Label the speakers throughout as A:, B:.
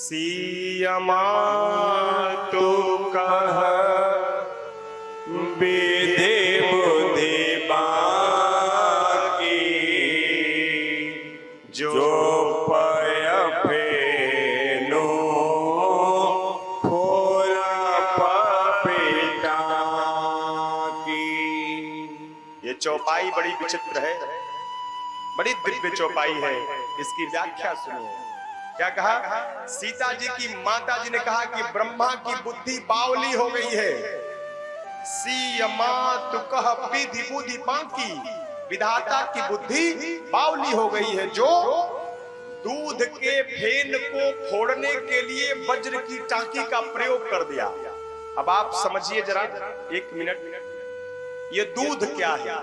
A: सियमा तो कह विधि बुद्धि बाकी, जो पय फेनो फूल पपीता की। ये चौपाई बड़ी विचित्र है, बड़ी दिव्य चौपाई है। इसकी व्याख्या सुनिए। क्या कहा? सीता जी की माता जी ने कहा कि ब्रह्मा की बुद्धि बावली हो गई है। सियमा तु कह विधि बुद्धि बाकी, विधाता की बुद्धि बावली हो गई है, जो दूध के फेन को फोड़ने के लिए वज्र की टांकी का प्रयोग कर दिया। अब आप समझिए जरा, एक मिनट, ये दूध क्या है?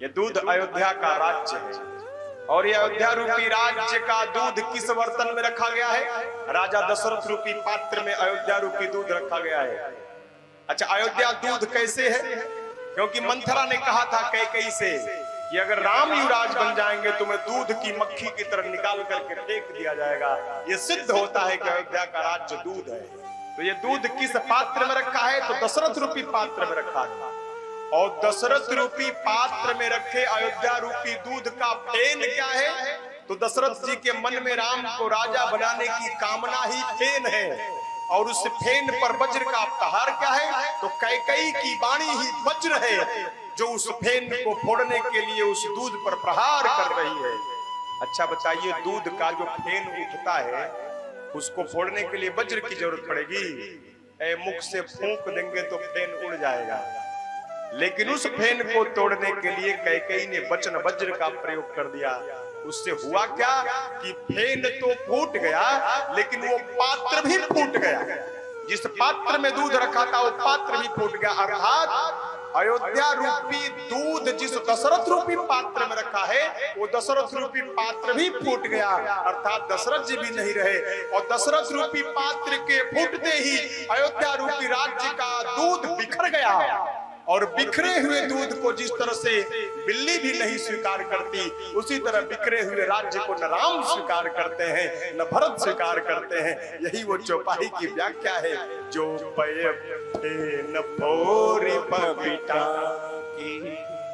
A: ये दूध अयोध्या का राज्य है, और ये अयोध्या रूपी राज्य का दूध किस बर्तन में रखा गया है? राजा दशरथ रूपी पात्र में अयोध्या रूपी दूध रखा गया है। अच्छा, अयोध्या दूध कैसे है? क्योंकि मंथरा ने कहा था कैकेयी से कि अगर राम युवराज बन जाएंगे तो मैं दूध की मक्खी की तरह निकाल करके फेंक दिया जाएगा। ये सिद्ध होता है कि अयोध्या का राज्य दूध है। तो ये दूध किस पात्र में रखा है? तो दशरथ रूपी पात्र में रखा है। और दशरथ रूपी पात्र में रखे अयोध्या रूपी दूध का फेन क्या है? तो दशरथ जी के मन में राम को राजा बनाने की कामना ही फेन है, और उस फेन पर वज्र का प्रहार क्या है? तो कैकेयी की वाणी ही वज्र है, जो उस फेन को फोड़ने के लिए उस दूध पर प्रहार कर रही है। अच्छा बताइए, दूध का जो फेन उठता है उसको फोड़ने के लिए वज्र की जरूरत पड़ेगी? मुख से फूंक देंगे तो फेन उड़ जाएगा। लेकिन उस फेन को तोड़ने के लिए कैकेयी ने वचन वज्र का प्रयोग कर दिया। उससे हुआ क्या कि फेन तो फूट गया, लेकिन वो पात्र भी फूट गया। जिस पात्र में दूध रखा था वो पात्र भी फूट गया। अर्थात अयोध्या रूपी दूध जिस दशरथ रूपी पात्र में रखा है, वो दशरथ रूपी पात्र भी फूट गया। अर्थात दशरथ जी भी नहीं रहे, और दशरथ रूपी पात्र के फूटते ही अयोध्या रूपी राज्य का दूध बिखर गया। और बिखरे हुए दूध को जिस तरह से बिल्ली भी नहीं स्वीकार करती, उसी तरह बिखरे हुए राज्य को न राम स्वीकार करते हैं न भरत स्वीकार करते हैं। यही वो चौपाई की व्याख्या है, जो पय फेन फोड़ पपीता की।